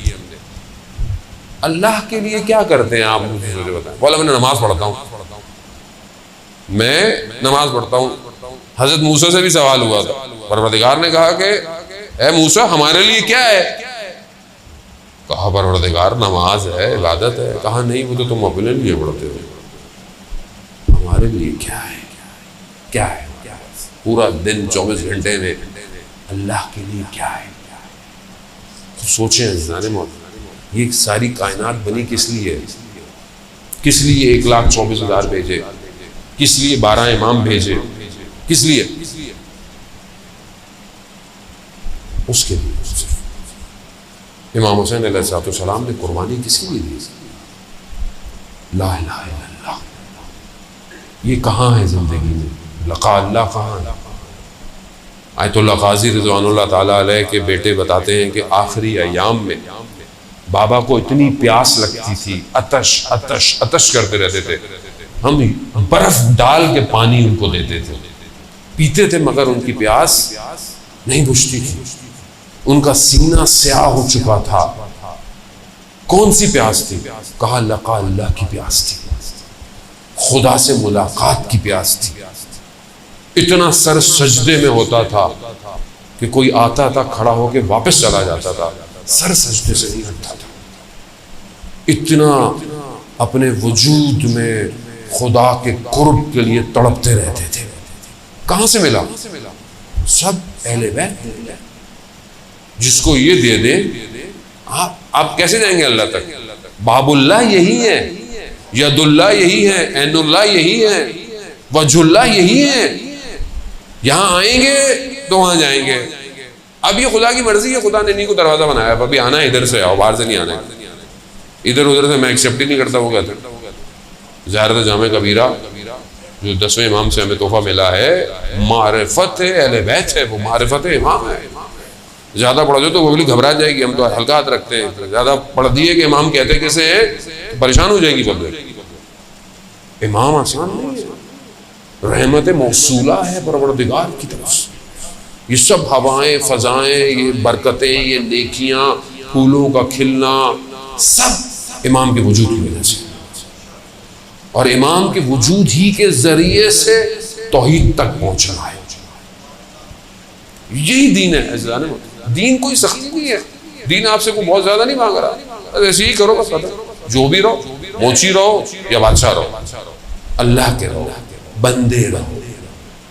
अल्लाह के लिए क्या करते हैं आप, मुझे बताएं। बोला मैंने नमाज पढ़ता हूँ, मैं नमाज पढ़ता हूँ। हजरत मूसा से भी सवाल हुआ था, परवरदिगार ने कहा कि ए मूसा हमारे लिए क्या है? कहा परवरदिगार नमाज है, इबादत है। कहा नहीं, वो तो तुम अपने लिए पढ़ते हो, हमारे लिए क्या है? क्या है? पूरा दिन 24 घंटे में अल्लाह के लिए क्या है? तो सोचें जाने मौत, ये सारी कायनात बनी किस लिए? किस लिए 1,24,000 भेजे? किस लिए 12 इमाम भेजे? किस लिए? उसके लिए। इमाम हुसैन अलैहिस्सलाम ने कुर्बानी किसके लिए दी? ला इलाहा इल्लल्लाह। ये कहाँ है जिंदगी में? लक़ा अल्लाह कहाँ है? आयतुल्लाह क़ाज़ी रिज़वानुल्लाह ताला अलैह के बेटे बताते हैं कि आखिरी अय्याम में बाबा को इतनी प्यास लगती थी, अतश अतश अतश करते रहते थे। हम बर्फ डाल के पानी उनको देते थे, पीते थे, मगर उनकी प्यास नहीं बुझती थी। उनका सीना स्याह हो चुका था। कौन सी प्यास थी? कहा लक़ा अल्लाह की प्यास थी, खुदा से मुलाकात की प्यास थी। इतना सर सजदे में होता था कि कोई आता था, खड़ा होके वापस चला जाता था, सर सजदे से नहीं हटता था। इतना अपने वजूद में खुदा के कुर्ब के लिए तड़पते रहते थे। कहाँ से मिला? सब अहले बैत। जिसको ये दे दे, आप कैसे जाएंगे अल्लाह तक? बाबुल्लाह यही है, यदुल्लाह यही है, ऐनुल्लाह यही है, वजुल्लाह यही है। यहाँ आएंगे तो वहां जाएंगे। अब ये खुदा की मर्जी है, खुदा ने इन्हीं को दरवाजा बनाया, अभी आना है इधर से आओ, बाहर से नहीं आना है। इधर उधर से मैं एक्सेप्ट ही नहीं करता। वो कहते ज़ियारत जामे कबीरा जो 10वें इमाम से हमें तोहफा मिला है, मारिफत है, अहले बैत है, वो मारिफत इमाम है। ज़्यादा पढ़ दो तो वो बोली घबरा जाएगी, हम तो हल्का हाथ रखते हैं। ज़्यादा पढ़ दिए कि इमाम कहते कैसे हैं तो परेशान हो जाएगी पब्लिक। इमाम आसान नहीं है, रहमत मौसूला है परवरदिगार की तरफ से। ये सब हवाएं, फजाएं, ये बरकतें, ये नेकियां, फूलों का खिलना, सब इमाम के वजूद की वजह से। और इमाम के वजूद ही के जरिए से तौहीद तक पहुंचना है। यही दीन है। दीन कोई सख्ती नहीं है, दीन आपसे को बहुत ज्यादा नहीं मांग रहा। बस ऐसे ही करो, बस जो भी रहो, मोची रहो या बादशाह रहो, अल्लाह के रहो, बंदे रहो,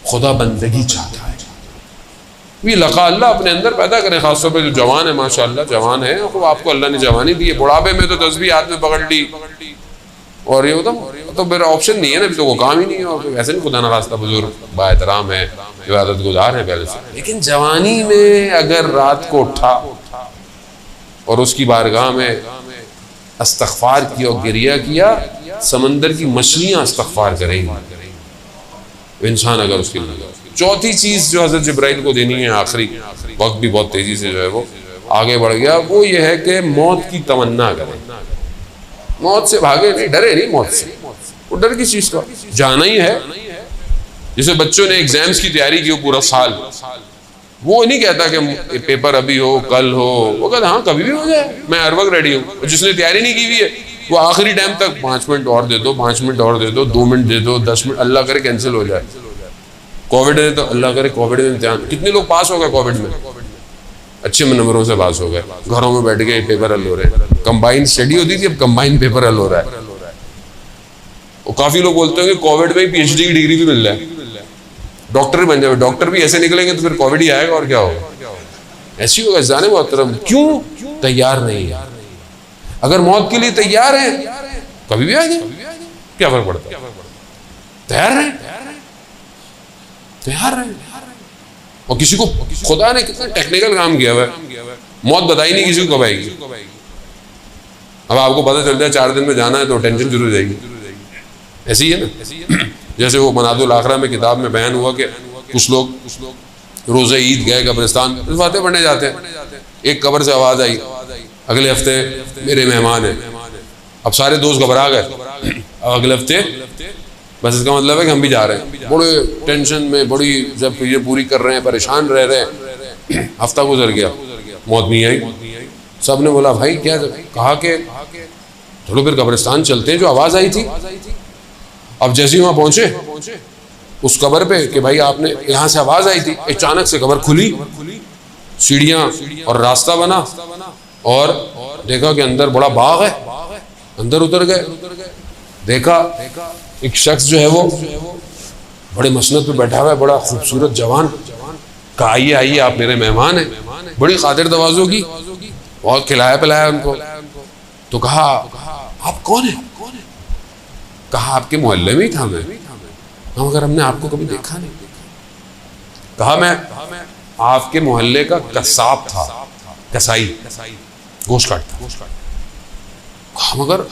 खुदा बंदगी चाहता है। ये लका अल्लाह अपने अंदर पैदा करें, खासतौर पर जो जवान है, माशाअल्लाह जवान है, तो आपको अल्लाह ने जवानी दी है। बुढ़ापे में तो तस्बीह हाथ में पकड़ ली और ये होता तो मेरा ऑप्शन नहीं है ना, अभी तो वो काम ही नहीं है। और वैसे नहीं खुदा न खास्ता बुजुर्ग बाएहतराम है, इबादत गुजार है पहले से, लेकिन जवानी में अगर रात को उठा और उसकी बारगाह में इस्तग़फ़ार किया और गिरिया किया, समंदर की मछलियाँ इस्तग़फ़ार करेंगी इंसान अगर उसकी। चौथी चीज़ जो हज़रत जिब्राइल को देनी है, आखिरी, वक्त भी बहुत तेज़ी से जो है वो आगे बढ़ गया, वो ये है कि मौत की तमन्ना करें। मौत से भागे नहीं, डरे नहीं मौत से, वो डर की चीज़ का जाना ही है। जैसे बच्चों ने एग्जाम्स की तैयारी की हो पूरा साल, वो नहीं कहता कि पेपर अभी हो कल हो, वो कहता हाँ कभी भी हो जाए, मैं हर वक्त रेडी हूँ। जिसने तैयारी नहीं की हुई है वो आखिरी टाइम तक 5 मिनट और दे दो, 5 मिनट और दे दो, 2 मिनट दे दो, 10 मिनट, अल्लाह करे कैंसिल हो जाए। कोविड है तो अल्लाह करे कोविड में इम्तिहान, कितने लोग पास हो गए कोविड में, अच्छे नंबरों से पास हो गए, घरों में बैठ के पेपर हल हो रहे। कंबाइंड स्टडी होती थी, अब कंबाइंड पेपर हल हो रहा है। और काफी लोग बोलते हैं कि कोविड में पीएचडी की डिग्री भी मिल रहा है, डॉक्टर बन जाए। डॉक्टर भी ऐसे निकलेंगे तो फिर कोविड ही आएगा और क्या होगा, ऐसी होगा। जाने मोहतरम क्यों तैयार नहीं है? अगर मौत के लिए तैयार है कभी भी आ जाए, क्या फर्क पड़ता है? तैयार है, तैयार है। और किसी को खुदा ने कितना टेक्निकल काम किया हुआ है, मौत बताई नहीं किसी को कब आएगी। अब आपको पता चल जाए 4 दिन में जाना है तो टेंशन शुरू हो जाएगी। ऐसी है ना, जैसे वो मनादुल आखरा में किताब में बयान हुआ कि कुछ लोग रोज़े ईद गए कब्रिस्तान, फातिहा पढ़ने जाते हैं, एक कब्र से आवाज़ आई अगले हफ्ते मेरे मेहमान हैं। अब सारे दोस्त घबरा गए, अगले हफ्ते, बस इसका मतलब है कि हम भी जा रहे हैं। बड़े टेंशन में, बड़ी जब ये पूरी कर रहे हैं, परेशान रह रहे हैं। हफ्ता गुजर गया, मौत नहीं आई। सब ने बोला भाई क्या, कहा कि चलो फिर कब्रिस्तान चलते हैं जो आवाज़ आई थी। अब जैसे ही वहाँ पहुँचे उस कब्र पे कि भाई आपने यहाँ से आवाज़ आई थी, अचानक से कब्र खुली, सीढ़ियाँ और रास्ता बना और देखा कि अंदर बड़ा बाग है। अंदर उतर गए, देखा एक शख्स जो है वो बड़े मसनद पे बैठा हुआ है, बड़ा खूबसूरत जवान। कहा आइए आइए आप मेरे मेहमान हैं, बड़ी खातिर तवाज़ो की, बहुत खिलाया पिलाया उनको। तो कहा आप कौन है? कहा आपके मोहल्ले में ही था मैं, मगर हमने आपको कभी देखा नहीं। कहा मैं आपके मोहल्ले का कसाब था, कसाई, गोश्त काटता। कहा मगर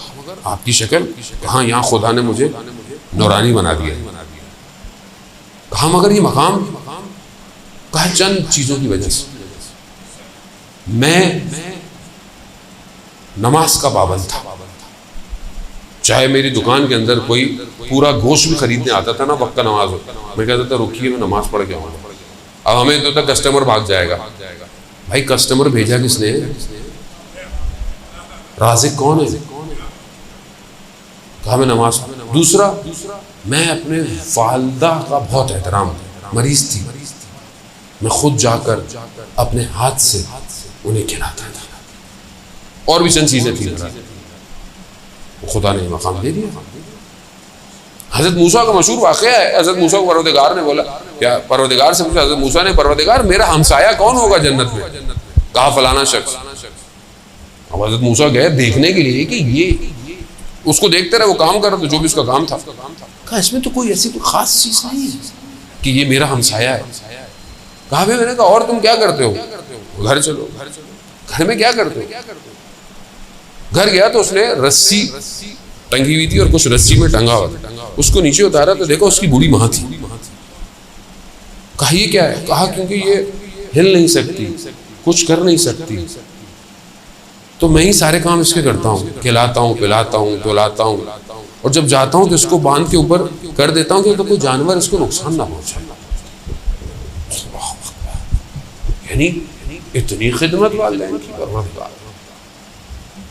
आपकी शक्ल, कहा यहाँ खुदा ने मुझे नूरानी बना दिया। कहा मगर ये मकाम, कहा चंद चीज़ों की वजह से। मैं नमाज का पाबंद था, चाहे मेरी दुकान के अंदर कोई पूरा गोश्त भी खरीदने आता था ना, वक्त का नमाज होता, मैं कहता था रुकिए मैं नमाज पढ़ के आऊँगा। अब हमें तो कस्टमर भाग जाएगा। भाई कस्टमर भेजा किसने? राज़िक कौन है? कहा मैं नमाज। दूसरा, मैं अपने वालदा का बहुत एहतराम, मरीज थी, मैं खुद जाकर अपने हाथ से उन्हें खिलाता था, और भी चंद चीज़ें थी। खुदा ने मकाम दे दिया। हज़रत मूसा का मशहूर वाक़या है, हज़रत मूसा को परवरदिगार ने बोला, क्या परवरदिगार से पूछा हज़रत मूसा ने, परवरदिगार मेरा हमसाया कौन होगा जन्नत में? कहा फलाना शख्स। अब हज़रत मूसा गए देखने के लिए कि ये, उसको देखते रहे, वो काम कर रहा था जो भी उसका काम था। कहा इसमें तो कोई ऐसी कोई खास चीज़ नहीं है कि ये मेरा हमसाया है। कहा भाई, मैंने कहा और तुम क्या करते हो? घर चलो। घर में क्या करते हो? घर गया तो उसने रस्सी टंगी हुई थी और कुछ रस्सी में टंगा हुआ था, उसको नीचे उतारा तो देखो उसकी बूढ़ी माँ थी। कहा ये क्या है? कहा क्योंकि ये हिल नहीं सकती, कुछ कर नहीं सकती, तो मैं ही सारे काम इसके करता हूँ, खिलाता हूँ, पिलाता हूँ, धुलाता हूँ, और जब जाता हूँ तो इसको बांध के ऊपर कर देता हूँ कि तो कोई जानवर इसको नुकसान ना पहुँचे। यानी इतनी खिदमत वाले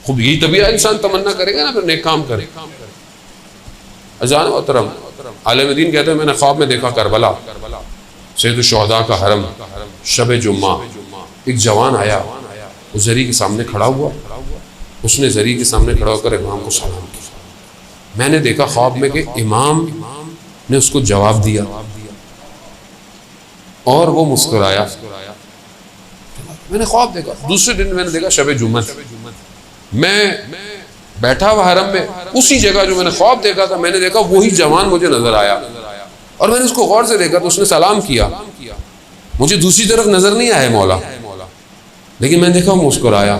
खूब, यही तभी इंसान तमन्ना करेगा ना फिर नेक काम करे। अजान मोहतरम आलिम दीन कहते हैं मैंने ख्वाब में देखा करबला, सैयद शुहदा का हरम, शब जुम्मा, एक जवान आया, उस जरी के सामने खड़ा हुआ उसने जरी के सामने खड़ा होकर इमाम को सलाम किया। मैंने देखा ख्वाब में कि इमाम ने उसको जवाब दिया और वो मुस्कुराया। मैंने ख्वाब देखा। दूसरे दिन मैंने देखा शब जुम्मत, मैं बैठा हुआ हरम में, उसी जगह जो मैंने ख्वाब देखा था, मैंने देखा वही जवान मुझे नजर आया और मैंने उसको गौर से देखा तो उसने सलाम किया। मुझे दूसरी तरफ नजर नहीं आया मौला, लेकिन मैंने देखा वो मुस्कुराया।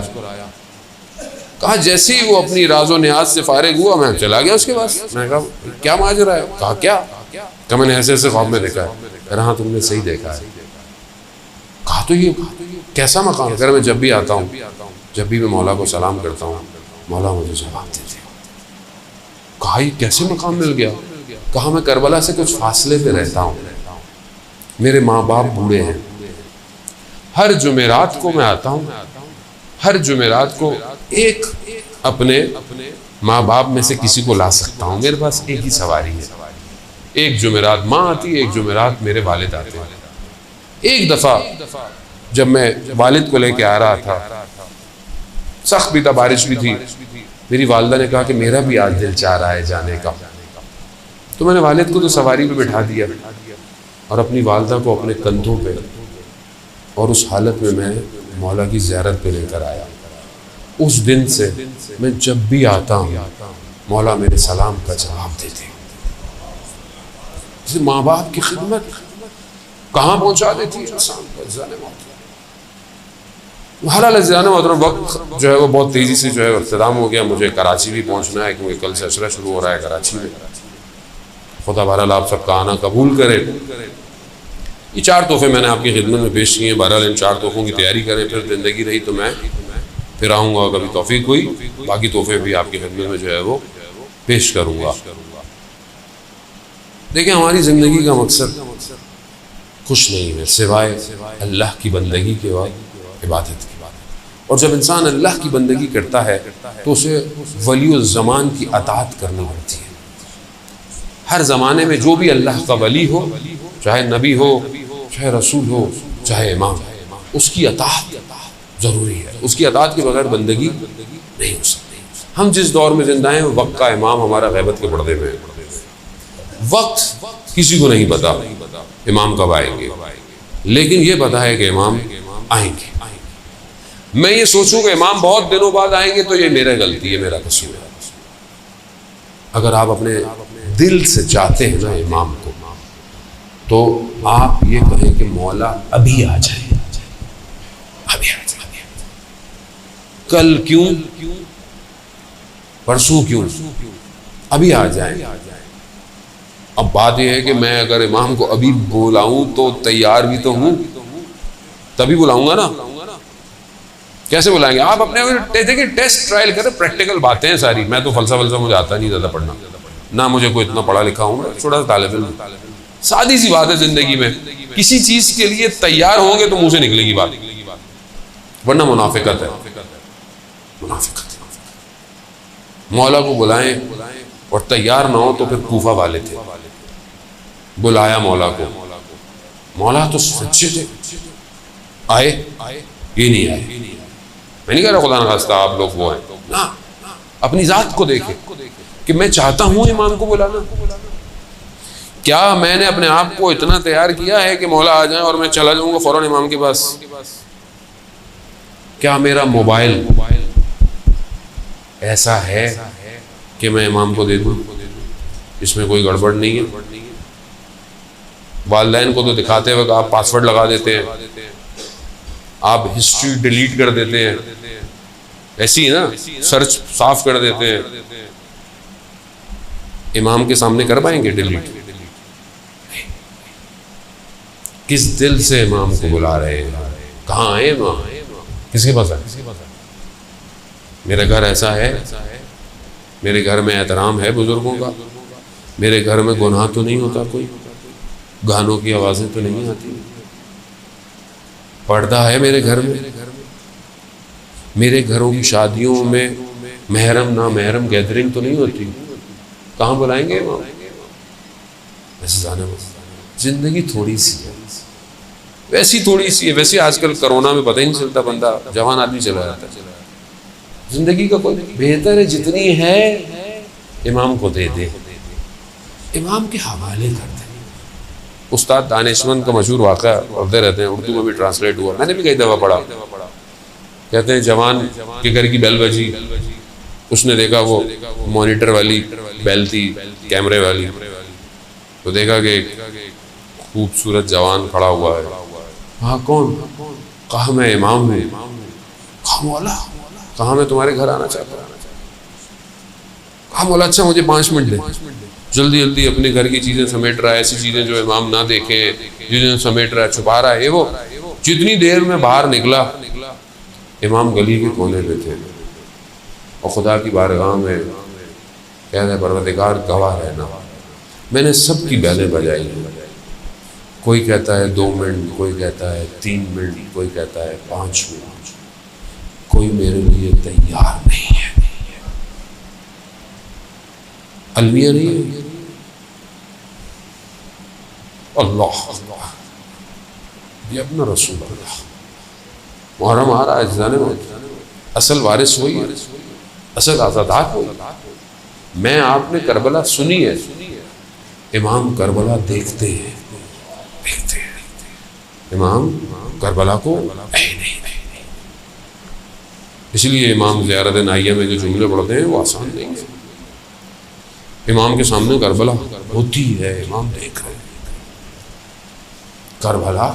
कहा जैसे ही वो अपनी राजो न्याज से फारिग हुआ मैं चला गया उसके पास। मैंने कहा क्या माजरा है? कहा क्या मैंने ऐसे ऐसे ख्वाब में देखा है। हाँ तुमने सही देखा है। कहा तो ये कैसा मकाम? अगर मैं जब भी आता हूँ, जब भी मैं मौला को सलाम करता हूँ, मौला मुझे जवाब देते हैं। कहा ये कैसे मकाम मिल गया? कहा मैं करबला से कुछ फासले पे रहता हूँ, मेरे माँ बाप बूढ़े हैं, हर जुमेरात को मैं आता हूँ, हर जुमेरात को एक अपने माँ बाप में से किसी को ला सकता हूँ, मेरे पास एक ही सवारी है। एक जुमेरात माँ आती है, एक जुमेरात मेरे वालिद आते हैं। एक दफ़ा जब मैं वालिद को लेके आ रहा था, सख्त भी था, बारिश भी थी, मेरी वालदा ने कहा कि मेरा भी आज दिल चाह रहा है जाने का। तो मैंने वालिद को तो सवारी पे बिठा दिया और अपनी वालदा को अपने कंधों पे, और उस हालत में मैं मौला की ज़ियारत पे लेकर आया। उस दिन से मैं जब भी आता हूँ मौला मेरे सलाम का जवाब देते हैं। माँ बाप की खिदमत कहाँ पहुँचा देती है इंसान को। हालांकि ज़ियाना मोहतरम वक्त जो है वो बहुत तेज़ी से जो है इख्तिताम हो गया। मुझे कराची भी पहुँचना है क्योंकि कल से अशरा शुरू हो रहा है कराची में। खुदा बहरहाल आप सबका आना कबूल करे। ये 4 तोहफे मैंने आपकी खिदमत में पेश किए हैं। बहरहाल इन 4 तोहफ़ों की तैयारी करें, फिर ज़िंदगी रही तो मैं फिर आऊँगा, कभी तौफीक हुई बाकी तोहफे भी आपकी खिदमत में जो है वो पेश करूँगा। देखिए हमारी ज़िंदगी का मकसद कुछ नहीं है सिवाय अल्लाह की बंदगी के बाद इबादत की। और जब इंसान अल्लाह की बंदगी करता है तो उसे वली ज़मान की अताअत करनी पड़ती है। हर ज़माने में जो भी अल्लाह का वली हो, चाहे नबी हो, चाहे रसूल हो, चाहे इमाम, उसकी अताअत ज़रूरी है। उसकी अताअत के बगैर बंदगी नहीं हो सकती। हम जिस दौर में जिंदा हैं वक्त का इमाम हमारा गैबत के पर्दे में है। वक्त किसी को नहीं पता इमाम कब आएंगे, लेकिन ये पता है कि इमाम आएंगे। मैं ये सोचूं कि इमाम बहुत दिनों बाद आएंगे तो ये मेरा गलती है, मेरा कसूर है। अगर आप अपने दिल से चाहते हैं ना इमाम को, तो आप ये कहें कि मौला अभी आ जाए, अभी आ जाए। कल क्यों, परसों क्यों, अभी आ जाए। अब बात यह है कि मैं अगर इमाम को अभी बुलाऊं तो तैयार भी तो हूं, तभी बुलाऊंगा ना। कैसे बुलाएंगे? आप अपने देखिए टेस्ट ट्रायल करें, प्रैक्टिकल बातें हैं सारी। मैं तो फलसफा मुझे आता नहीं ज़्यादा पढ़ना, ना मुझे कोई इतना पढ़ा लिखा हूँ, छोटा सा तालिब इल्म। सादी सी बात है जिंदगी में, किसी चीज़ के लिए तैयार होंगे तो मुंह से निकलेगी बात, वरना मुनाफिकत है। मुनाफिकत मौला को बुलाएं और तैयार ना हो तो फिर कूफा वाले थे, बुलाया मौला को, मौला तो सच्चे थे, आए, ये नहीं आए। मैं नहीं कह रहा खुदा न खास्ता आप लोग वो हैं ना, अपनी जात को देखे कि मैं चाहता हूं इमाम को बुलाना। क्या मैंने अपने आप को इतना तैयार किया है कि मौला आ जाए और मैं चला जाऊंगा फौरन इमाम के पास? क्या मेरा मोबाइल ऐसा है कि मैं इमाम को दे दूं? इसमें कोई गड़बड़ नहीं है। वालिदैन को तो दिखाते वक्त आप पासवर्ड लगा देते हैं, आप हिस्ट्री डिलीट कर देते हैं, ऐसी है ना, सर्च साफ कर देते हैं। इमाम के सामने कर पाएंगे डिलीट? किस दिल से इमाम को बुला रहे हैं? कहाँ है इमाम? किसके पास है? मेरा घर ऐसा है, मेरे घर में एहतराम है बुजुर्गों का, मेरे घर में गुनाह तो नहीं होता, कोई गानों की आवाज़ें तो नहीं आती, पर्दा है मेरे घर में, मेरे घरों की शादियों में महरम ना महरम गैदरिंग तो नहीं होती। कहाँ बुलाएंगे इमाम? ऐसे जाने में जिंदगी थोड़ी सी है, वैसी थोड़ी सी है। वैसे आजकल कोरोना में पता ही नहीं चलता, बंदा जवान आदमी चला जाता है, जिंदगी का कोई बेहतर है, जितनी है इमाम को दे दे, इमाम के हवाले कर दे। उस्ताद दानिशमंद का मशहूर वाक़ा पढ़ते रहते हैं, उर्दू में भी ट्रांसलेट हुआ, मैंने भी कई दफ़ा पढ़ा। कहते हैं जवान के घर की बेल बजी, उसने देखा वो मॉनिटर वाली बेल थी, कैमरे वाली, तो देखा कि खूबसूरत जवान खड़ा हुआ है। हाँ कौन? कहा मैं इमाम हूँ। कहा मौला, कहा मैं तुम्हारे घर आना चाहता हूँ। कहा मौला अच्छा मुझे 5 मिनट दे। जल्दी जल्दी अपने घर की चीज़ें समेट रहा है, ऐसी चीज़ें जो इमाम ना देखें, चीज़ें समेट रहा है, छुपा रहा है। ये वो जितनी देर में बाहर निकला, इमाम गली के कोने पे थे और खुदा की बारगाह में कह रहे परवरदिगार गवाह रहना, मैंने सबकी बैलें बजाई हैं। कोई कहता है 2 मिनट, कोई कहता है 3 मिनट, कोई कहता है 5 मिनट, कोई मेरे लिए तैयार नहीं है। अलमिया नहीं है। अल्लाह ये अपना रसूल अल्लाह। मुहर्रम आ रहा है, जाने में असल वारिस वही है, असल आज़ादात वही। मैं आपने करबला सुनी है, इमाम करबला देखते हैं, देखते हैं। इमाम करबला को नहीं, इसलिए इमाम ज़ियारत नाइया में जो जुमले पढ़ते हैं वो आसान नहीं है। इमाम के सामने करबला होती है, इमाम देख रहे हैं करबला